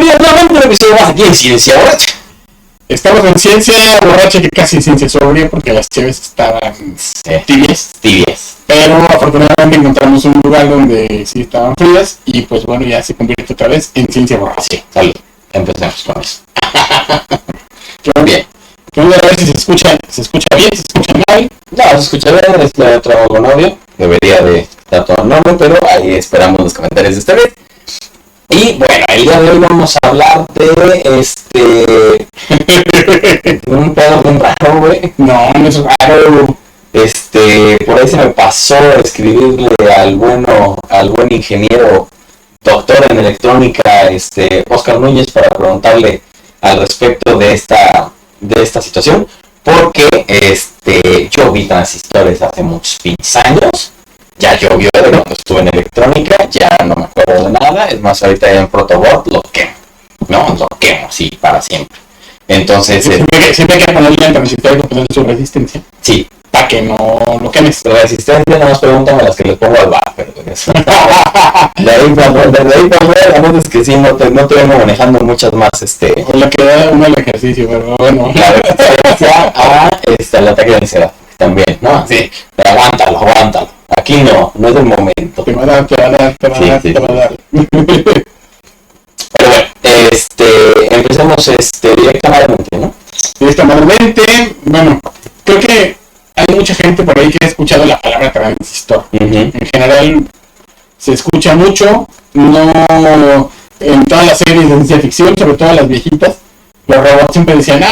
bienvenidos nuevamente a un episodio más aquí en Ciencia Borracha. Estamos en Ciencia Borracha, que casi Ciencia Sobria, porque las cheves estaban tibias. Pero afortunadamente encontramos un lugar donde sí estaban frías y pues bueno, ya se convierte otra vez en Ciencia Borracha. Sí, salud. Empecemos con eso. Muy bien. Vamos a ver si se escucha bien, se escucha mal. No, se escucha bien, es otro con audio. Debería de estar todo en nombre, pero ahí esperamos los comentarios de esta vez. Y bueno, el día de hoy vamos a hablar de un pedo bien raro, güey. No es raro. Por ahí se me pasó escribirle al buen ingeniero, doctor en electrónica, Oscar Núñez, para preguntarle al respecto de esta situación, porque yo vi transistores hace muchos años. Ya llovió de cuando estuve en electrónica, ya no me acuerdo de nada. Es más, ahorita en protoboard lo quemo, sí, para siempre. Entonces, siempre hay que ponerle el transistor y ponerle su resistencia. Sí. Para que no lo quemes. Resistencia, no nos preguntan a las que les pongo al bar, pero eso. De ahí para ver, la verdad es que sí, no te vengo manejando muchas más, O la que da uno el ejercicio, pero bueno. La resistencia al ataque de ansiedad, también, ¿no? Sí, pero aguántalo. Aquí no es el momento. Te va a dar. Pero bueno, empecemos directamente, ¿no? Directamente, bueno, creo que hay mucha gente por ahí que ha escuchado la palabra transistor. En general se escucha mucho, no en todas las series de ciencia ficción, sobre todo las viejitas, los robots siempre decían,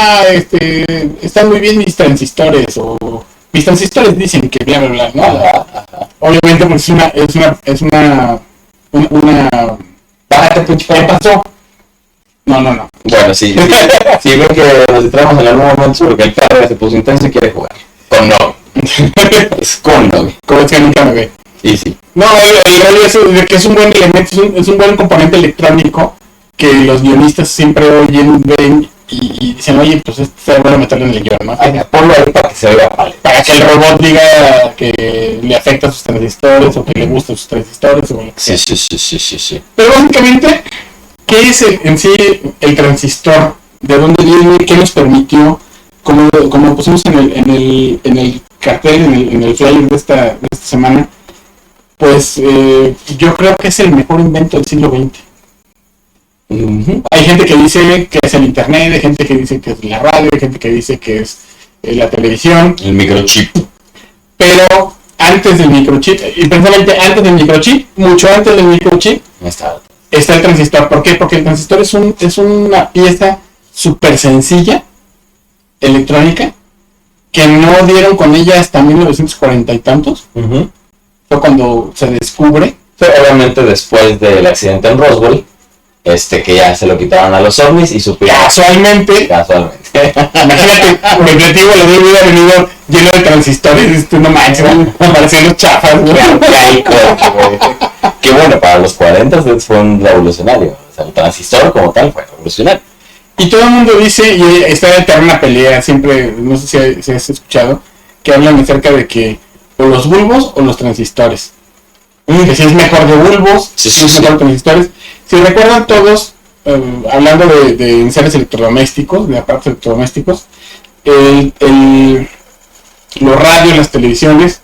están muy bien mis transistores, o mis transistores dicen que bla bla bla, ¿no? Obviamente pues es una bájate, pinche, ¿qué pasó? No. Bueno, sí, veo que nos distraemos en algún momento porque el carro se puso intenso y quiere jugar. Con no. Como es que nunca me ve. Sí. No, el rollo es que es un buen elemento, es un buen componente electrónico que los guionistas siempre ven y dicen, oye, pues se van a meterlo en el guión, ¿no? Ponlo ahí para que se vea vale. Para que el robot diga que le afecta a sus transistores o que le gustan sus transistores o lo que sea. Sí. Pero básicamente, ¿qué es en sí el transistor? ¿De dónde viene? ¿Qué nos permitió? Como pusimos en el cartel, en el flyer de esta semana, pues yo creo que es el mejor invento del siglo XX. Hay gente que dice que es el internet, hay gente que dice que es la radio, hay gente que dice que es la televisión. El microchip. Pero antes del microchip, y precisamente antes del microchip, mucho antes del microchip, está el transistor. ¿Por qué? Porque el transistor es una pieza súper sencilla, electrónica, que no dieron con ella hasta 1940 y tantos. Fue cuando se descubre. Obviamente después del accidente en Roswell, que ya se lo quitaron a los ovnis y supieron. Casualmente. Imagínate, el objetivo lo hubiera venido lleno de transistores, no manches, parecían los chafas, Que bueno, para los 40 fue un revolucionario. O sea, el transistor como tal fue revolucionario. Y todo el mundo dice, y está en eterna pelea, siempre, no sé si has escuchado, que hablan acerca de que o los bulbos o los transistores. Que si es mejor de bulbos, si es mejor de transistores. Si recuerdan todos, hablando de enseres electrodomésticos, de aparatos electrodomésticos, los radios, las televisiones,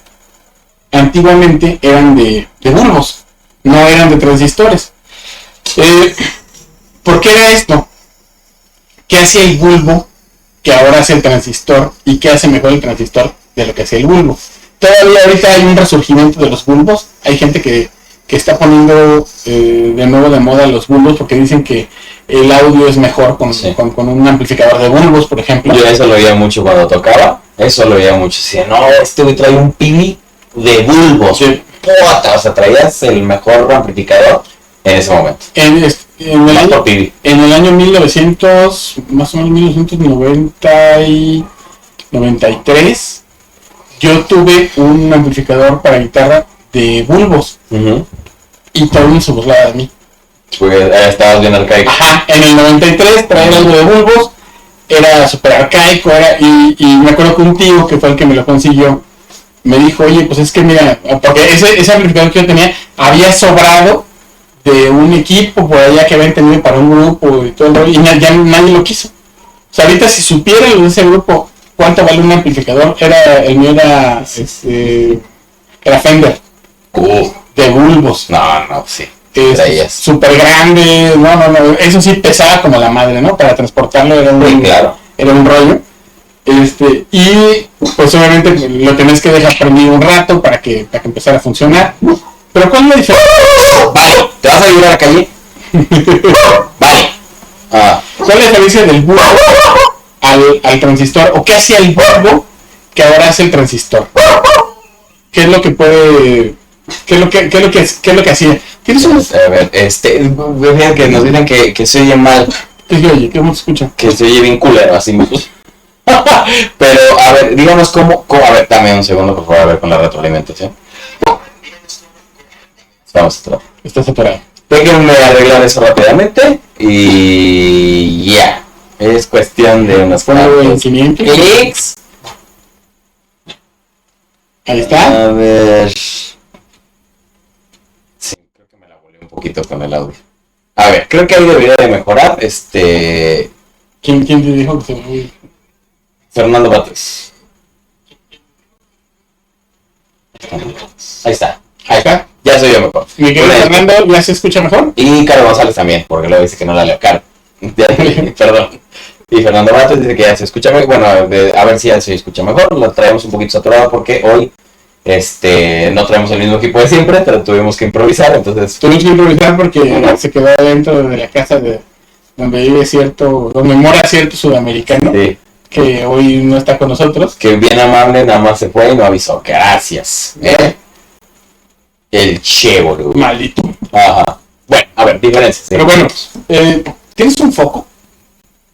antiguamente eran de bulbos, no eran de transistores. ¿Por qué era esto? ¿Qué hacía el bulbo que ahora hace el transistor? ¿Y qué hace mejor el transistor de lo que hacía el bulbo? Todavía ahorita hay un resurgimiento de los bulbos. Hay gente que está poniendo de nuevo de moda los bulbos porque dicen que el audio es mejor con un amplificador de bulbos, por ejemplo. Yo eso lo veía mucho cuando tocaba. Decía, no, güey trae un PV de bulbos. Sí. O sea, traías el mejor amplificador en ese momento. En el año 1900, más o menos 1990 y 93, yo tuve un amplificador para guitarra de bulbos. Y todo el mundo se burlaba de mí. Porque estabas bien arcaico. Ajá, en el 93 traía algo de bulbos, era súper arcaico, y me acuerdo que un tío, que fue el que me lo consiguió, me dijo, oye, pues es que mira, porque ese amplificador que yo tenía había sobrado de un equipo por allá que habían tenido para un grupo y todo, y ya nadie lo quiso. O sea, ahorita si supieran los de ese grupo cuánto vale un amplificador, el mío era Fender. De bulbos. No, sí. Súper grande, no, eso sí pesaba como la madre, ¿no? Para transportarlo era un rollo. Y pues obviamente lo tenés que dejar prendido un rato para que empezara a funcionar. Pero ¿cuál es la diferencia? Vale, ¿te vas a ayudar a la calle? Vale. ¿Cuál es la diferencia del bulbo al transistor? ¿O qué hacía el bulbo que ahora hace el transistor? ¿Qué es lo que puede... ¿Qué es lo que hacía? ¿Tienes un... A ver, vean que nos dicen que se oye mal. ¿Qué se oye? ¿Cómo se escucha? Que se oye bien culero, así me puso. Pero, a ver, díganos cómo... A ver, dame un segundo, por favor, a ver con la retroalimentación. Vamos a tratar. Está separado. Déjenme arreglar eso rápidamente y ya. Es cuestión de unas cuantas clics. Ahí está. A ver... Sí, creo que me la volé un poquito con el audio. A ver, creo que ahí debería de mejorar. ¿Quién te dijo que se me... Fernando Batres. Ahí está. Ya soy yo mejor. Mi querido Fernando, ¿ya se escucha mejor? Y Caro González también, porque luego dice que no la leo. Caro. Perdón. Y Fernando Batres dice que ya se escucha mejor. Bueno, a ver si ya se escucha mejor. Lo traemos un poquito saturado porque hoy no traemos el mismo equipo de siempre, pero tuvimos que improvisar, entonces... Tuvimos que improvisar porque se quedó dentro de la casa donde mora cierto sudamericano, sí, que hoy no está con nosotros. Que bien amable, nada más se fue y no avisó. Gracias. El chévere. Maldito. Ajá. Bueno, a ver, diferencias. Pero bueno, ¿tienes un foco?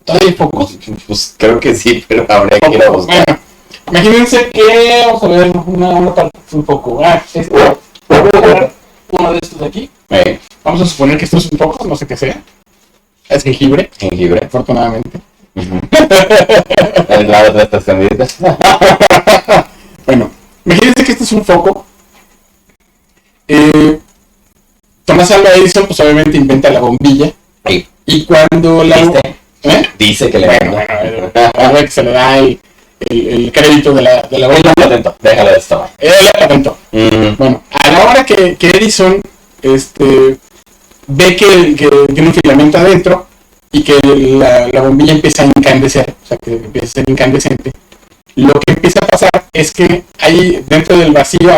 ¿Todavía hay focos? Pues creo que sí, pero habría que ir a buscar. Bueno, imagínense que vamos a ver una parte un poco. Voy a agarrar uno de estos de aquí. Vamos a suponer que esto es un foco, no sé qué sea. Es jengibre. Jengibre. Afortunadamente. La otra está escondida. Bueno, imagínense que este es un foco. Thomas Alva Edison, pues obviamente inventa la bombilla. Sí. Y cuando la... Dice que le que se le da el crédito de la bombilla. Patentó. Déjalo de esto. Él la patentó. Bueno, a la hora que Edison ve que tiene un filamento adentro y que la bombilla empieza a incandecer, o sea que empieza a ser incandescente, lo que empieza a pasar es que ahí dentro del vacío,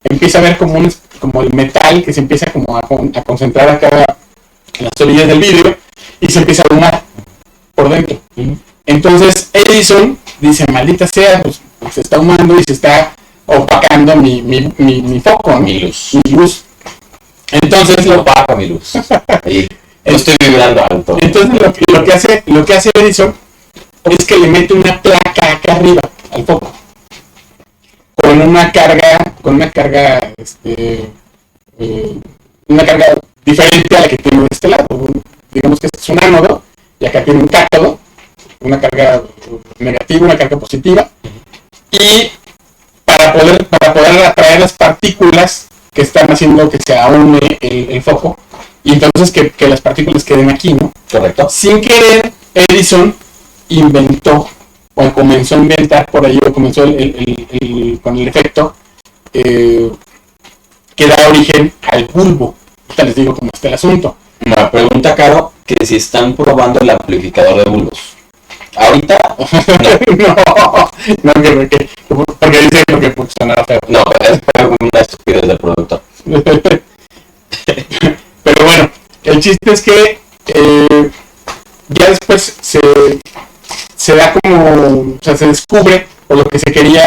empieza a ver como el metal que se empieza como a concentrar acá en las orillas del vidrio y se empieza a arrumar por dentro. Entonces Edison dice, maldita sea, pues se está ahumando y se está opacando mi foco, ¿no? Mi luz. Entonces lo opaca mi luz. Y no estoy vibrando alto. Entonces lo que hace Edison es que le mete una placa acá arriba al foco con una carga diferente a la que tiene de este lado. Digamos que este es un ánodo y acá tiene un cátodo, una carga negativa, una carga positiva, y para poder atraer las partículas que están haciendo que se aúne el foco, y entonces que las partículas queden aquí, ¿no? Correcto. Sin querer, Edison inventó, o comenzó a inventar por ahí, o comenzó con el efecto que da origen al bulbo. Ahorita les digo cómo está el asunto. Me pregunta Caro que si están probando el amplificador de bulbos. Ahorita no, porque dice que sonaba feo. No, es una estupidez del productor. Pero bueno, el chiste es que ya después se da como, o sea, se descubre, o lo que se quería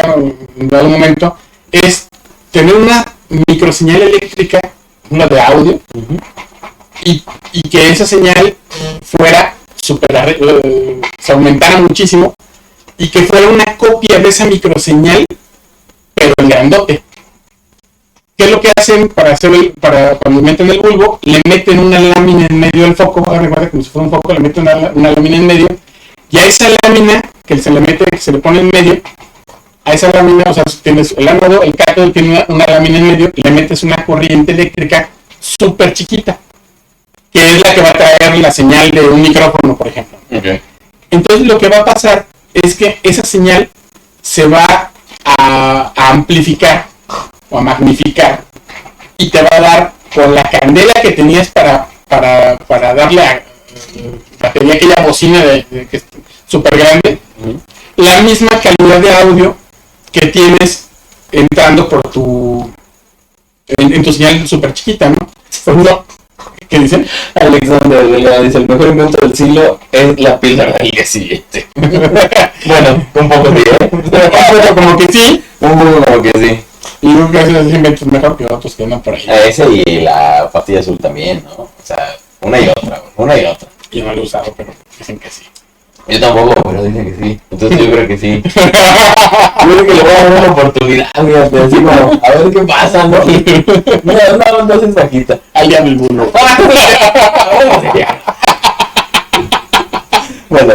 en algún momento, es tener una microseñal eléctrica, una de audio, y que esa señal fuera se aumentara muchísimo, y que fuera una copia de esa microseñal, pero en grandote. ¿Qué es lo que hacen para cuando meten el bulbo? Le meten una lámina en medio del foco. Ahora recuerda, como si fuera un foco, le meten una lámina en medio, y a esa lámina que se le pone en medio, a esa lámina, o sea, tienes el ánodo, el cátodo, tiene una lámina en medio, y le metes una corriente eléctrica súper chiquita, que es la que va a traer la señal de un micrófono, por ejemplo. Okay. Entonces lo que va a pasar es que esa señal se va a amplificar o a magnificar y te va a dar con la candela que tenías para darle a batería aquella bocina que es súper grande, la misma calidad de audio que tienes entrando por en tu señal súper chiquita, ¿no? Por ejemplo, ¿qué dicen? Alexander Delgado dice, el mejor invento del siglo es la píldora del día siguiente. Bueno, un poco sí, ¿eh? Un poco como que sí. Un poco como que sí. Y yo creo que ese invento es mejor que otros que andan por ahí. Ese y la pastilla azul también, ¿no? O sea, una y otra. Yo no lo he usado, pero dicen que sí. Yo tampoco, pero dicen que sí. Entonces yo creo que sí. Yo creo que le voy a dar una oportunidad, fíjate, así como, a ver qué pasa, ¿no? Mira, una dosis bajita. Al día del bulo. Bueno,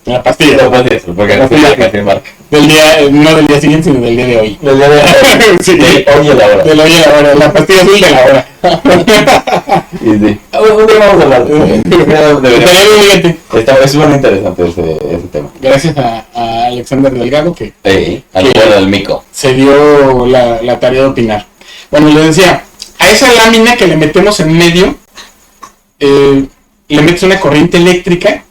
La pastilla. porque no sé la que marca. Del día, no del día siguiente, sino del día de hoy. Del día de hoy. Sí. Oye la hora. Del hoy a la hora. La pastilla azul de la hora. Y sí. Un día vamos a hablar. Es muy interesante ese tema. Gracias a Alexander Delgado que Al bueno del mico. se dio la tarea de opinar. Bueno, les decía, a esa lámina que le metemos en medio, le metes una corriente eléctrica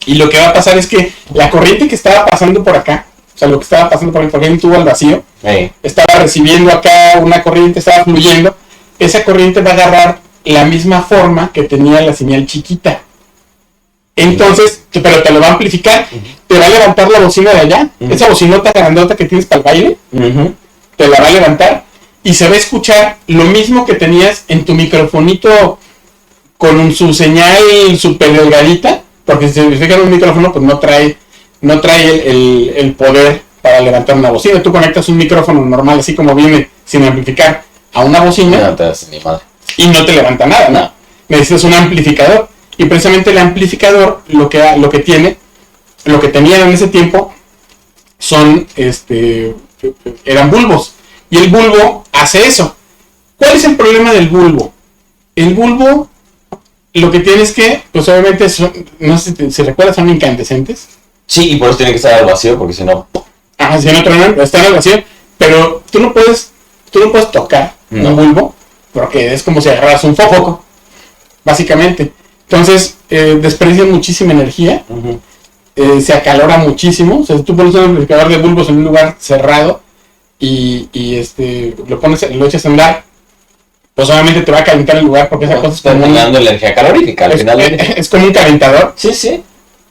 y lo que va a pasar es que la corriente que estaba pasando por acá, o sea, lo que estaba pasando por aquí, un tubo al vacío, estaba recibiendo acá una corriente, estaba fluyendo, esa corriente va a agarrar la misma forma que tenía la señal chiquita. Entonces, pero te lo va a amplificar, te va a levantar la bocina de allá, esa bocinota grandota que tienes para el baile, te la va a levantar y se va a escuchar lo mismo que tenías en tu microfonito con su señal súper delgadita, porque si se fijan en un micrófono, pues no trae el poder para levantar una bocina. Tú conectas un micrófono normal, así como viene, sin amplificar, a una bocina, no te hace ni madre. Y no te levanta nada, ¿no? Necesitas un amplificador. Y precisamente el amplificador lo que tenían en ese tiempo eran bulbos. Y el bulbo hace eso. ¿Cuál es el problema del bulbo? El bulbo lo que tiene es que, pues obviamente, no sé si recuerdas, son incandescentes. Sí, y por eso tiene que estar al vacío, porque si no... Ajá, si no tronan, están al vacío. Pero tú no puedes tocar un bulbo, porque es como si agarras un foco, básicamente. Entonces, desperdicia muchísima energía, se acalora muchísimo. O sea, si tú pones un amplificador de bulbos en un lugar cerrado y lo echas a andar, pues obviamente te va a calentar el lugar, porque esa cosa es como dando energía calorífica al final. Es como un calentador. Sí, sí.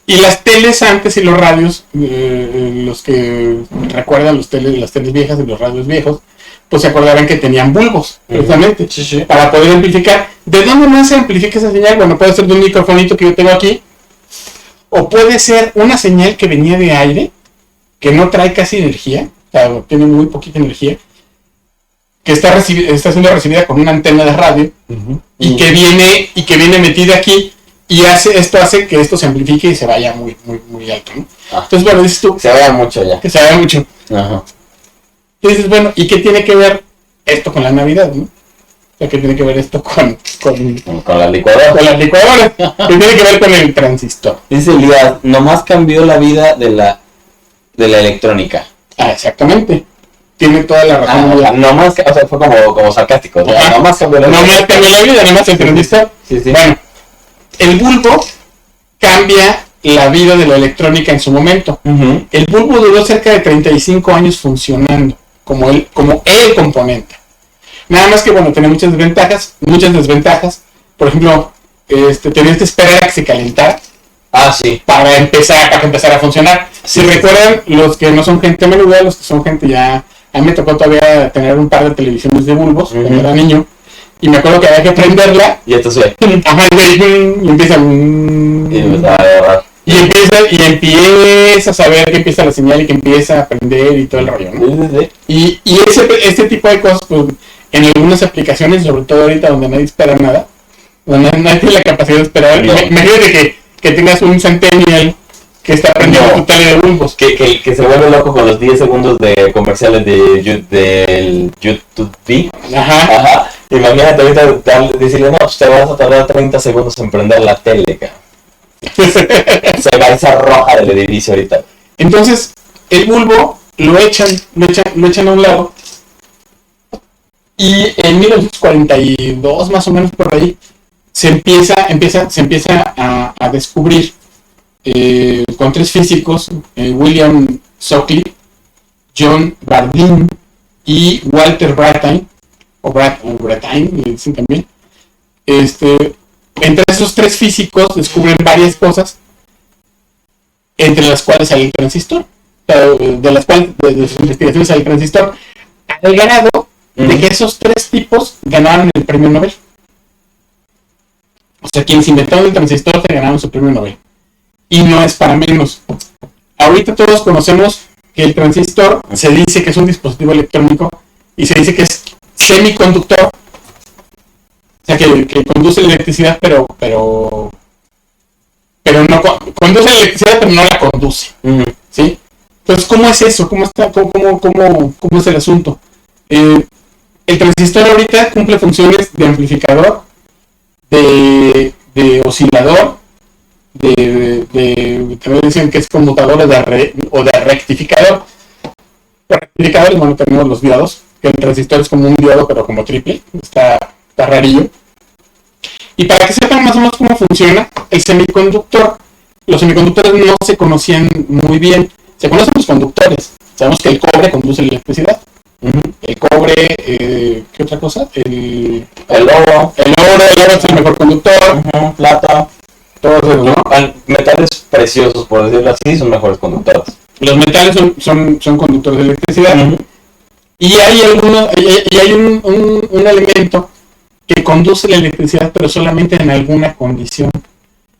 Y las teles antes y los radios, los que recuerdan las teles viejas y los radios viejos, pues se acordarán que tenían bulbos, precisamente, para poder amplificar. ¿De dónde más se amplifica esa señal? Bueno, puede ser de un microfonito que yo tengo aquí, o puede ser una señal que venía de aire, que no trae casi energía, o sea, tiene muy poquita energía, que está siendo recibida con una antena de radio, y que viene metida aquí, y esto hace que esto se amplifique y se vaya muy, muy, muy alto, ¿no? Entonces, bueno, dices tú... Se vaya mucho ya. Que se vaya mucho. Ajá. Y dices, bueno, ¿y qué tiene que ver esto con la Navidad, no? O sea, ¿qué tiene que ver esto con la licuadora? Con las licuadoras. ¿Qué tiene que ver con el transistor? Dice Elías, nomás cambió la vida de la electrónica. Exactamente. Tiene toda la razón. Nomás, o sea, fue como sarcástico. Nomás cambió la vida. Nomás cambió la vida, nomás el transistor. Sí. Bueno, el bulbo cambia la vida de la electrónica en su momento. El bulbo duró cerca de 35 años funcionando como el componente. Nada más que, bueno, tenía muchas desventajas. Por ejemplo, tenías que esperar a que se calentara. Sí. Para empezar a funcionar. Si recuerdan, los que no son gente menuda, los que son gente ya... A mí me tocó todavía tener un par de televisiones de bulbos cuando era niño. Y me acuerdo que había que prenderla. Y esto se... Ajá, y empieza... Y empieza a saber que empieza la señal y que empieza a prender y todo el rollo, ¿no? Y este tipo de cosas, pues, en algunas aplicaciones, sobre todo ahorita donde nadie espera nada, donde nadie tiene la capacidad de esperar, imagínate que tengas un Centennial que está prendiendo tu tele de bulbos. Que se vuelve loco con los 10 segundos de comerciales del YouTube. Ajá. Imagínate ahorita decirle, no, pues te vas a tardar 30 segundos en prender la tele, cabrón. Se va esa roja del edificio ahorita. Entonces, el bulbo lo echan a un lado. Y en 1942, más o menos por ahí, se empieza a descubrir con 3 físicos, William Shockley, John Bardeen y Walter Brattain, o Brattain, le dicen también. Entre esos 3 físicos descubren varias cosas, entre las cuales sale el transistor, de las cuales de sus investigaciones sale el transistor, al grado de que esos 3 tipos ganaron el premio Nobel. O sea, quienes inventaron el transistor se ganaron su premio Nobel. Y no es para menos. Ahorita todos conocemos que el transistor se dice que es un dispositivo electrónico y se dice que es semiconductor. O sea, que conduce la electricidad, pero no conduce la electricidad, pero no la conduce. ¿Sí? Entonces, ¿cómo es eso? ¿Cómo es el asunto? El transistor ahorita cumple funciones de amplificador, de oscilador, también dicen que es conmutador o de rectificador. Rectificadores, bueno, tenemos los diodos, que el transistor es como un diodo, pero como triple, está rarillo. Y para que sepan más o menos cómo funciona, el semiconductor, los semiconductores no se conocían muy bien. Se conocen los conductores, sabemos que el cobre conduce la electricidad. El cobre, ¿qué otra cosa? El oro es el mejor conductor. Plata. Todos esos, ¿no? Metales preciosos, por decirlo así, son mejores conductores. Los metales son conductores de electricidad. Y hay un elemento que conduce la electricidad, pero solamente en alguna condición.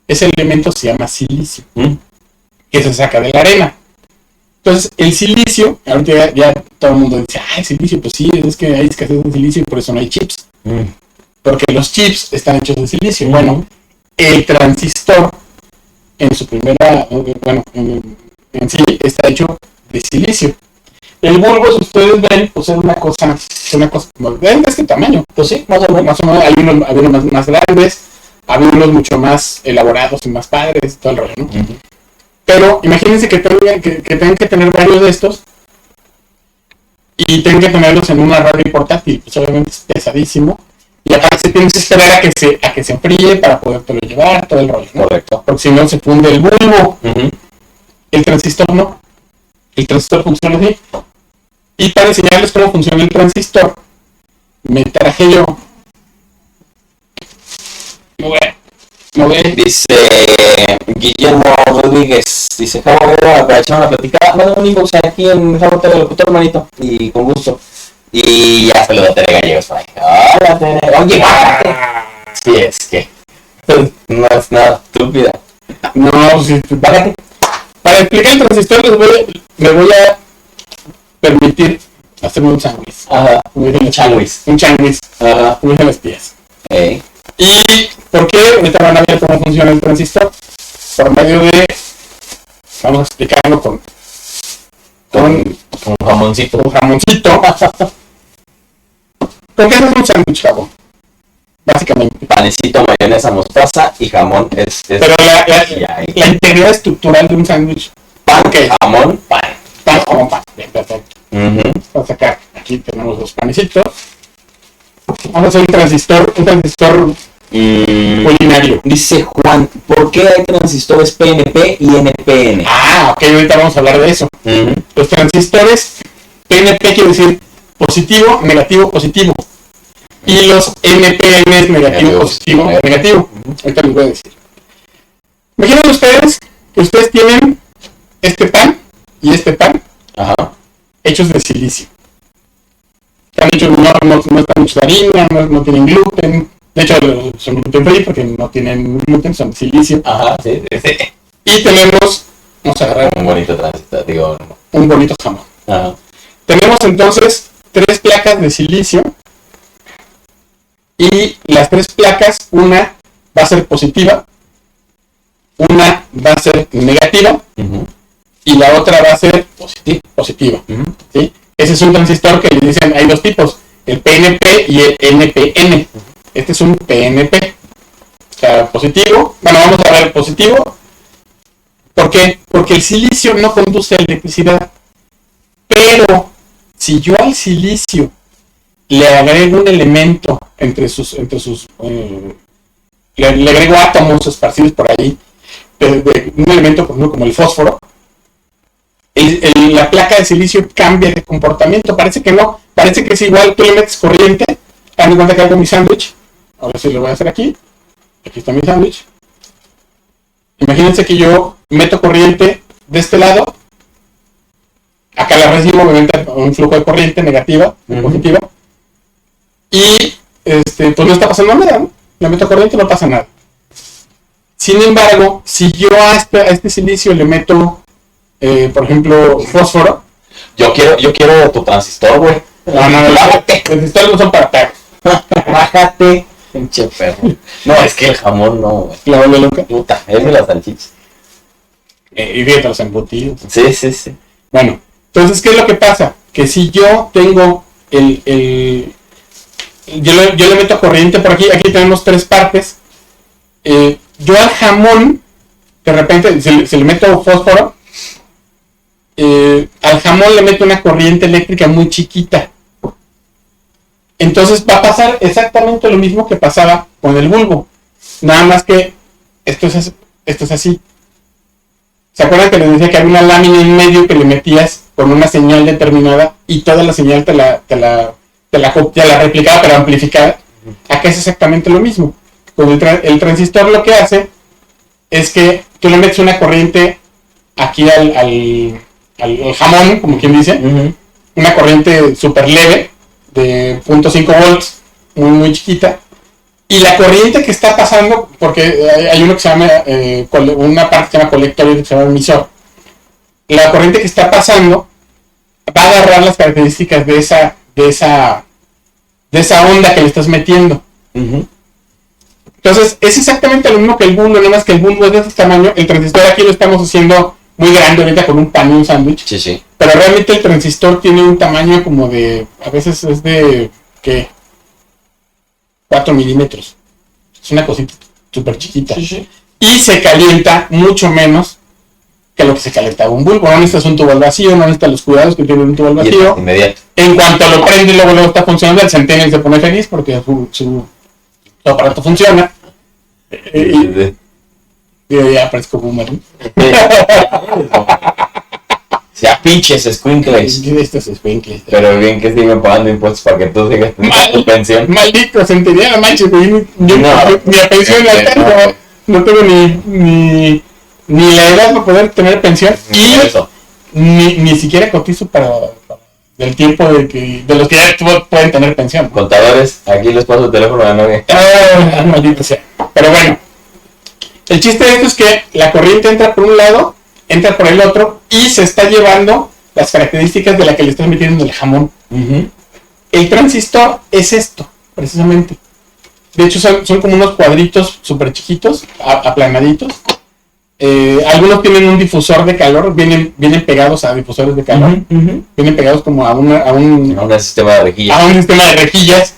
Ese elemento se llama silicio, que se saca de la arena. Entonces, el silicio, ahorita ya todo el mundo dice, el silicio, pues sí, es que hay escasez de silicio y por eso no hay chips. Porque los chips están hechos de silicio. Bueno, el transistor, en su primera, en sí, está hecho de silicio. El bulbo, si ustedes ven, pues es una cosa como de este tamaño. Pues sí, más o menos. Hay unos más grandes, hay unos mucho más elaborados y más padres, todo el rollo, ¿no? Pero imagínense que tengan que tener varios de estos y tengan que tenerlos en una radio portátil, pues obviamente es pesadísimo. Y aparte tienes que esperar a que se enfríe para podértelo llevar, todo el rollo, ¿no? Correcto. Porque si no se funde el bulbo. El transistor no. El transistor funciona así. Y para enseñarles cómo funciona el transistor, me traje yo. Dice Guillermo Rodríguez, dice, Javo, para echar una platicada, manda un inbox aquí en Javo Telelocutor, hermanito, y con gusto. Y ya saludo a Tere Gallegos por ahí. Hola, Tere. Oye, bájate. Sí, es que no es nada estúpida. No, sí, bájate. Para explicar el transistor me voy a permitir hacerme un sándwich. Ajá, un sándwich. Ajá, muy de las pies. ¿Y por qué? Ahorita van a ver cómo funciona el transistor. Por medio de... Vamos a explicarlo con jamoncito. Un jamoncito. ¿Por qué haces un sándwich, Javo? Básicamente. Panecito, mayonesa, mostaza y jamón. Pero la integridad estructural de un sándwich. Pan, jamón, pan. Pan, jamón, pan. Bien, perfecto. Vamos a sacar. Aquí tenemos los panecitos. Vamos a hacer un transistor culinario. Dice Juan, ¿por qué hay transistores PNP y NPN? Ok, ahorita vamos a hablar de eso. Los transistores PNP quiere decir positivo, negativo, positivo. Y los NPN es negativo, positivo, negativo. Ahorita les voy a decir. Imaginen ustedes que ustedes tienen este pan y este pan hechos de silicio. Están hechos, no están hechos de harina, no tienen gluten. De hecho, son gluten free porque no tienen gluten, son de silicio. Sí. Y tenemos, vamos a agarrar un bonito transistor, digo, un bonito jamón. Tenemos entonces 3 placas de silicio. Y las 3 placas, una va a ser positiva, una va a ser negativa y la otra va a ser positiva. ¿Sí? Ese es un transistor que le dicen, hay 2 tipos, el PNP y el NPN. Este es un PNP. O sea, positivo. Bueno, vamos a ver positivo. ¿Por qué? Porque el silicio no conduce a electricidad. Pero si yo al silicio le agrego un elemento le agrego átomos esparcidos por ahí, de un elemento por ejemplo, como el fósforo, la placa de silicio cambia de comportamiento. Parece que no, parece que es igual. Tú le metes corriente, haz de cuenta que hago mi sándwich. Ahora sí lo voy a hacer aquí. Aquí está mi sándwich. Imagínense que yo meto corriente de este lado. Acá la recibo, me entra un flujo de corriente negativa, positiva. Y pues no está pasando nada, ¿no? Le meto corriente, no pasa nada. Sin embargo, si yo a este silicio le meto, por ejemplo, fósforo. Yo quiero tu transistor, güey. No, bájate. Los transistores no son para perros. Bájate, pinche perro. No, es que el jamón no, güey. La vuelve loca. Puta, es de las salchichas. Y fíjate los embutidos. Sí. Bueno, entonces, ¿qué es lo que pasa? Que si yo tengo yo le meto corriente por aquí tenemos 3 partes. Yo al jamón, de repente, si le meto fósforo, al jamón le meto una corriente eléctrica muy chiquita. Entonces va a pasar exactamente lo mismo que pasaba con el bulbo. Nada más que esto es así. ¿Se acuerdan que les decía que había una lámina en medio que le metías con una señal determinada y toda la señal te la replicaba pero amplificada? Acá es exactamente lo mismo. Con el transistor lo que hace es que tú le metes una corriente aquí al jamón, como quien dice, una corriente súper leve de 0.5 volts, muy chiquita, y la corriente que está pasando, porque hay uno que se llama, una parte que se llama colector y otra que se llama emisor, la corriente que está pasando va a agarrar las características de esa onda que le estás metiendo. Entonces es exactamente lo mismo que el bulbo, nada más que el bulbo es de este tamaño. El transistor aquí lo estamos haciendo muy grande ahorita con un pan y un sándwich. Sí. Pero realmente el transistor tiene un tamaño como de, a veces es de, ¿qué? 4 milímetros. Es una cosita súper chiquita. Sí. Y se calienta mucho menos que lo que se calentaba un bulbo. No necesitas un tubo al vacío, no necesitas los cuidados que tiene un tubo al vacío. Inmediato. En cuanto lo prende y luego está funcionando, el centennial se pone feliz porque su aparato funciona. Y ya parezco boomer, ¿no? sea, pinches squinkles. Estos squinkles. Pero bien que siguen pagando impuestos para que tú sigas teniendo tu pensión. Maldito, centenario, no manches, güey. Yo No, ni a pensión la tengo. No tengo ni la edad para poder tener pensión. Y eso. Ni siquiera cotizo para del tiempo de los que ya pueden tener pensión. Contadores, aquí les paso el teléfono a la novia. Maldito sea. Pero bueno, el chiste de esto es que la corriente entra por un lado, entra por el otro y se está llevando las características de la que le estás metiendo en el jamón. El transistor es esto, precisamente. De hecho, son como unos cuadritos súper chiquitos, aplanaditos. Algunos tienen un difusor de calor, vienen pegados a difusores de calor. Vienen pegados como a un sistema de rejillas. A un sistema de rejillas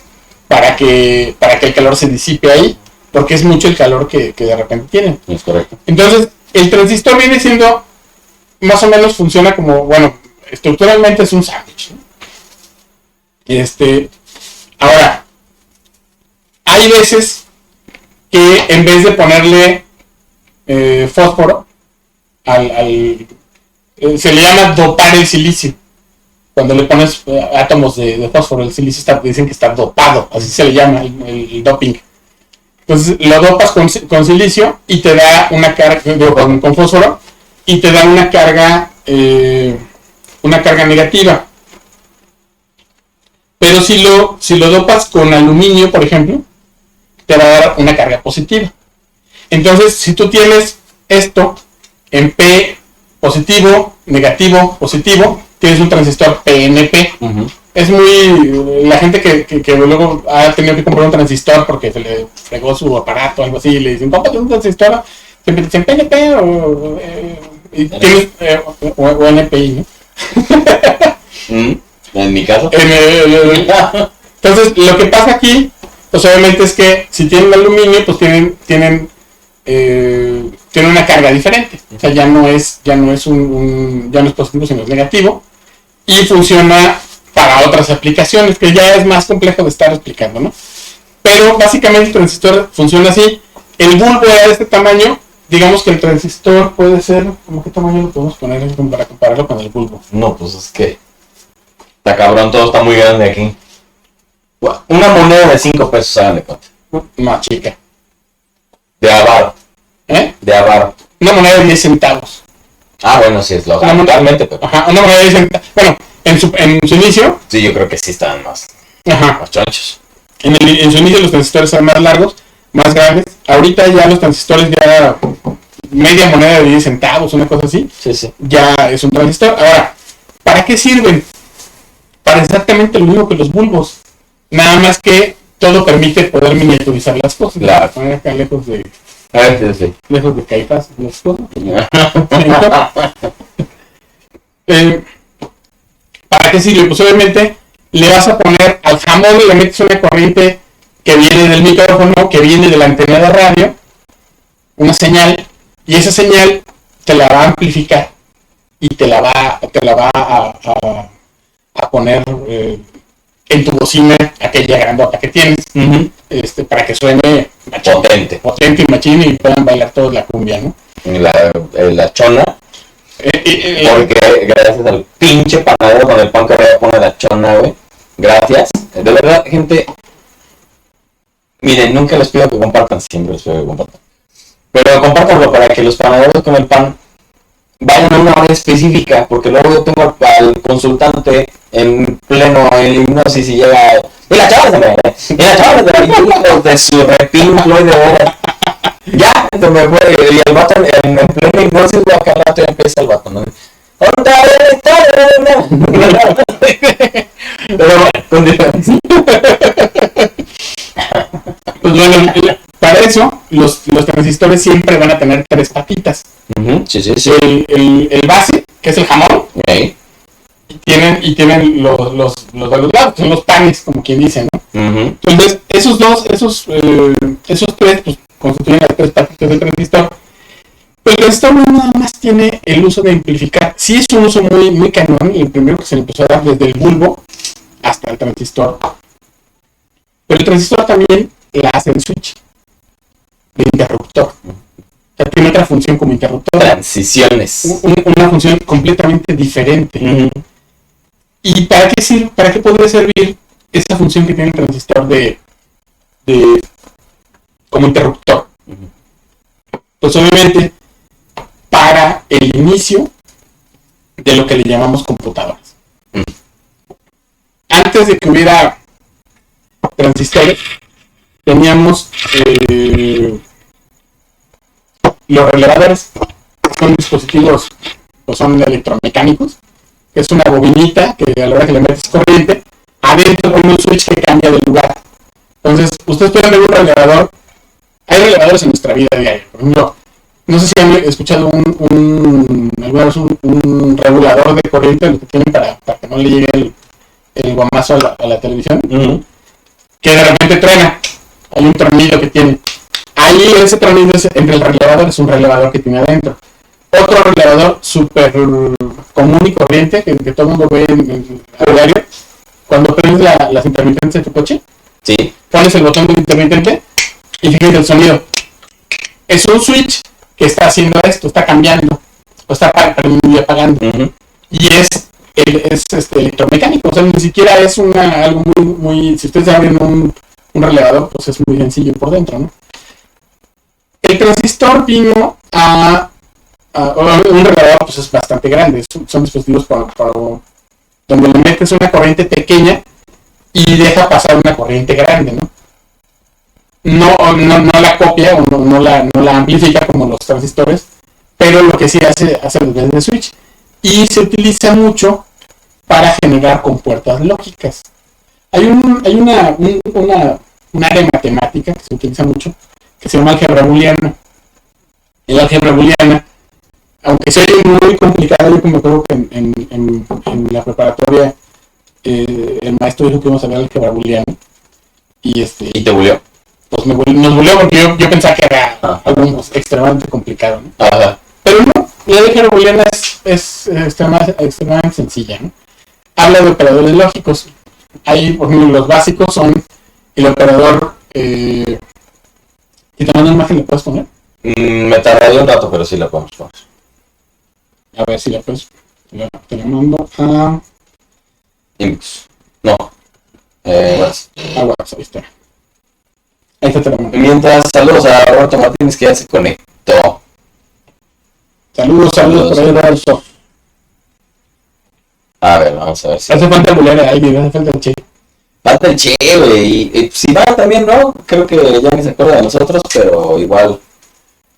para que el calor se disipe ahí, porque es mucho el calor que de repente tienen. Es correcto. Entonces, el transistor viene siendo, más o menos funciona como, bueno, estructuralmente es un sándwich, ¿no? Ahora, hay veces que en vez de ponerle fósforo, se le llama dopar el silicio. Cuando le pones átomos de fósforo, el silicio dicen que está dopado, así se le llama el doping. Entonces lo dopas con silicio y te da una carga, con fósforo, y te da una carga negativa. Pero si lo dopas con aluminio, por ejemplo, te va a dar una carga positiva. Entonces, si tú tienes esto en P positivo, negativo, positivo, tienes un transistor PNP. Es muy... La gente que luego ha tenido que comprar un transistor porque se le fregó su aparato o algo así, y le dicen, cómprate un transistor, siempre dicen PNP o NPI, ¿no? En mi caso. Entonces, lo que pasa aquí, pues obviamente es que si tienen aluminio, pues tienen una carga diferente. O sea, ya no es positivo, sino es negativo. Y funciona para otras aplicaciones, que ya es más complejo de estar explicando, ¿no? Pero básicamente el transistor funciona así. El bulbo era de este tamaño. Digamos que el transistor puede ser... ¿Cómo qué tamaño lo podemos poner para compararlo con el bulbo? No, pues es que... Está cabrón, todo está muy grande aquí. Una moneda de 5 pesos, hagan de cuenta. Más chica. De avaro. ¿Eh? De avaro. Una moneda de 10 centavos. Ah, bueno, sí, es lo totalmente, pero... Ajá, una moneda de 10 centavos. Bueno, en su inicio... Sí, yo creo que sí estaban más chonchos. En su inicio los transistores eran más largos, más grandes. Ahorita ya los transistores ya... Media moneda de 10 centavos, una cosa así. Sí. Ya es un transistor. Ahora, ¿para qué sirven? Para exactamente lo mismo que los bulbos. Nada más que todo permite poder miniaturizar las cosas. Claro. Poner acá lejos de... Sí. Lejos de Caifás, las cosas. ¿Para qué sirve? Pues obviamente le vas a poner al jamón y le metes una corriente que viene del micrófono, que viene de la antena de radio, una señal, y esa señal te la va a amplificar y te la va a poner en tu bocina, aquella grandota que tienes, para que suene potente y machín y puedan bailar todos la cumbia, ¿no? La chona. Porque gracias al pinche panadero con el pan que voy a poner la chona, güey. Gracias. De verdad, gente. Miren, nunca les pido que compartan, siempre les pido que compartan. Pero compártanlo para que los panaderos con el pan vayan a una hora específica, porque luego yo tengo al consultante en pleno hipnosis y llega... ¡Y la chavala de su repin Floyd de veras! Ya, se me fue, y el vato en pleno hipnosis, acá rato ya empieza el vato, ¿no? Pero bueno, continuamos. Pues bueno, para eso los transistores siempre van a tener 3 patitas. Sí. El base, que es el jamón, Okay. y tienen los lados, son los panes, como quien dice, ¿no? Entonces, esos 3 pues, constituyen las 3 patitas del transistor. Pero el transistor no nada más tiene el uso de amplificar. Sí es un uso muy, muy cañón, y el primero que se le empezó a dar desde el bulbo hasta el transistor. Pero el transistor también la hace el switch de interruptor. O sea, tiene otra función como interruptor. Transiciones. Una función completamente diferente. ¿Y para qué sirve? ¿Para qué podría servir esa función que tiene el transistor de como interruptor? Pues obviamente para el inicio de lo que le llamamos computadoras. Antes de que hubiera transistores, teníamos los relevadores. Son dispositivos, pues son electromecánicos. Es una bobinita que a la hora que le metes corriente, adentro tiene un switch que cambia de lugar. Entonces, ustedes pueden ver un relevador. Hay relevadores en nuestra vida diaria. Por ejemplo, no sé si han escuchado alguna vez un regulador de corriente, lo que tienen para que no le llegue el guamazo a la televisión, que de repente truena. Hay un tornillo que tiene. Ahí ese tornillo entre el relevador es un relevador que tiene adentro. Otro relevador súper común y corriente que todo el mundo ve a diario. Cuando prendes las intermitentes de tu coche, sí, pones el botón de intermitente y fíjate el sonido. Es un switch que está haciendo esto, está cambiando, o está prendiendo y apagando. Y es electromecánico, o sea, ni siquiera es algo muy... Si ustedes abren un relevador, pues es muy sencillo por dentro, ¿no? El transistor vino un relevador, pues es bastante grande, son dispositivos para donde le metes una corriente pequeña y deja pasar una corriente grande, ¿no? No la copia o no la amplifica como los transistores, pero lo que sí hace desde el switch. Y se utiliza mucho para generar compuertas lógicas. Hay una área matemática que se utiliza mucho, que se llama álgebra booleana. El álgebra booleana, aunque sea muy complicado, yo me acuerdo que en la preparatoria el maestro dijo que íbamos a ver álgebra booleana. Y ¿Y te buleó? Pues nos buleó porque yo pensaba que era algo extremadamente complicado, ¿no? Ajá. Pero no, la álgebra booleana es extremadamente sencilla, ¿no? Habla de operadores lógicos. Ahí, por ejemplo, los básicos son el operador... ¿y también una imagen le puedes poner? Me tardaría un rato, pero sí la podemos poner. A ver si la puedes... Te la mando a... Inbox. No. WhatsApp, ahí está. Ahí está, te la mando. Mientras, saludos a Roberto Martínez, que ya se conectó. Saludos por ahí, Roberto. A ver, vamos a ver si... Hace falta el bulera, hace falta el che. Falta el Che, güey. Y si va también, ¿no? Creo que ya ni se acuerda de nosotros, pero igual.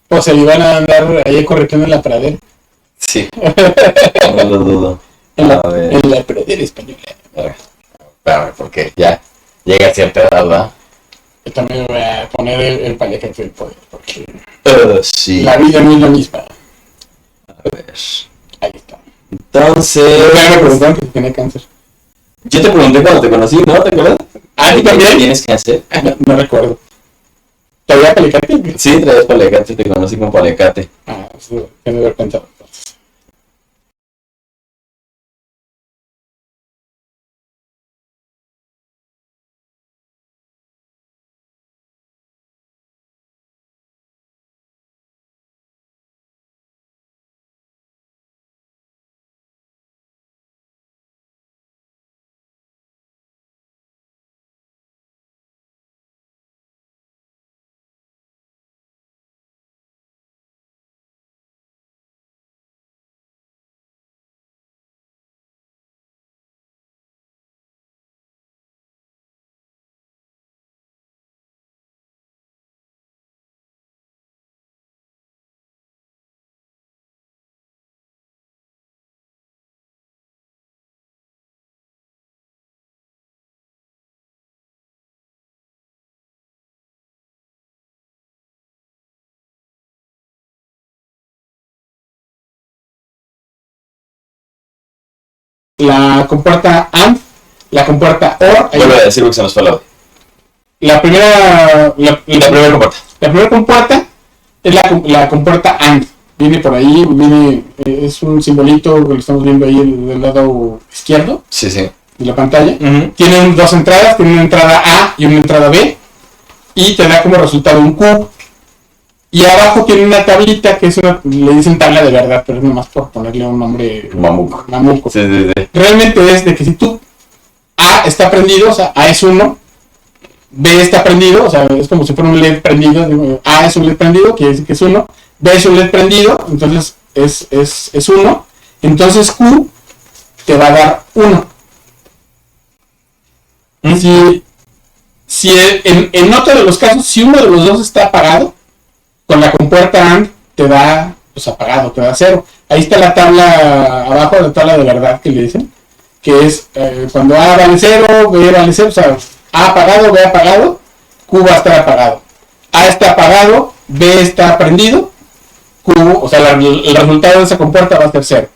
O se iban a andar ahí corriendo en la pradera. Sí. No lo dudo. En la pradera española. A ver, espérame, porque ya llega a cierta edad, ¿verdad? Yo también voy a poner el paliacate del poder, porque sí. la vida no es la misma. A ver. Ahí está. Entonces... Me preguntaron que tenía cáncer. Yo te pregunté cuando te conocí, ¿no? ¿Te acuerdas? ¿Ah, tú también? ¿Tienes cáncer? No recuerdo. ¿Todavía paliacate? Sí, traes paliacate, te conocí con paliacate. Sí, tengo que haber pensado. La compuerta AND, la compuerta OR. Vuelve a decir porque se nos fue el audio. La primera compuerta. La primera compuerta es la compuerta AND. Viene por ahí, es un simbolito que lo estamos viendo ahí del lado izquierdo. Sí. De la pantalla. Tiene dos entradas, tiene una entrada A y una entrada B. Y te da como resultado un Q. Y abajo tiene una tablita que es le dicen tabla de verdad, pero es nomás por ponerle un nombre mamuco. Sí. Realmente es de que si tú A está prendido, o sea, A es 1, B está prendido, o sea, es como si fuera un LED prendido, A es un LED prendido, quiere decir que es 1, B es un LED prendido, entonces es 1, entonces Q te va a dar 1. Si en otro de los casos, si uno de los dos está apagado, con la compuerta AND te da pues apagado, te da 0. Ahí está la tabla abajo, la tabla de verdad que le dicen, que es cuando A vale 0, B vale 0, o sea, A apagado, B apagado, Q va a estar apagado. A está apagado, B está prendido, Q, o sea, el resultado de esa compuerta va a ser 0.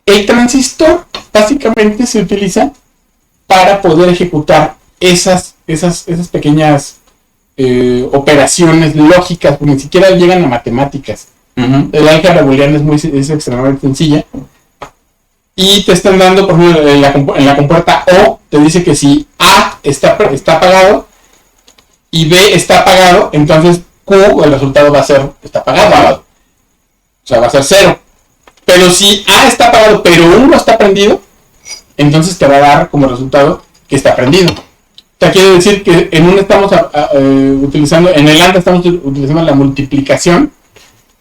El transistor básicamente se utiliza para poder ejecutar esas pequeñas operaciones lógicas, porque ni siquiera llegan a matemáticas. El álgebra booleana es extremadamente sencilla. Y te están dando, por ejemplo, en la compuerta O, te dice que si A está apagado y B está apagado, entonces Q, el resultado va a ser, está apagado. O sea, va a ser 0. Pero si A está apagado, pero 1 está prendido, entonces te va a dar como resultado que está prendido. O sea, quiere decir que en uno estamos utilizando, en el AND estamos utilizando la multiplicación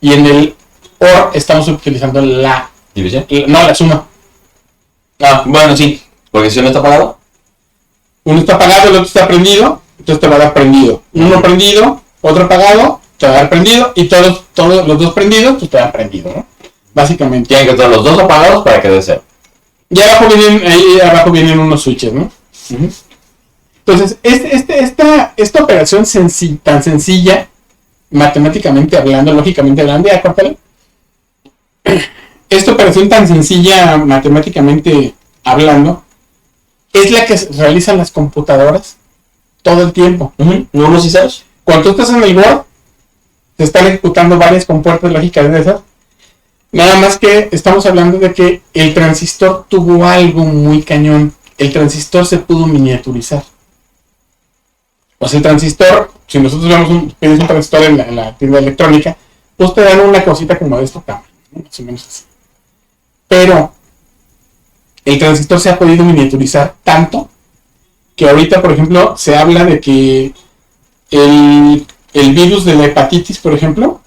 y en el OR estamos utilizando la división. No, la suma. Bueno, sí, porque si uno está apagado. Uno está apagado, el otro está prendido, entonces te va a dar prendido. Uno prendido, otro apagado, te va a dar prendido, y todos los dos prendidos, pues te dan prendido, ¿no? Básicamente. Tienen que estar los dos apagados para que dé 0. Y ahí abajo vienen unos switches, ¿no? Entonces, esta operación tan sencilla, matemáticamente hablando, lógicamente hablando, ya córtale. Esta operación tan sencilla, matemáticamente hablando, es la que realizan las computadoras todo el tiempo. Números y ceros. Cuando tú estás en el Word, se están ejecutando varias compuertas lógicas de esas. Nada más que estamos hablando de que el transistor tuvo algo muy cañón. El transistor se pudo miniaturizar. O sea, el transistor, si nosotros pides un transistor en la tienda electrónica, pues te dan una cosita como de esto, más o menos así. Pero el transistor se ha podido miniaturizar tanto que ahorita, por ejemplo, se habla de que el virus de la hepatitis, por ejemplo,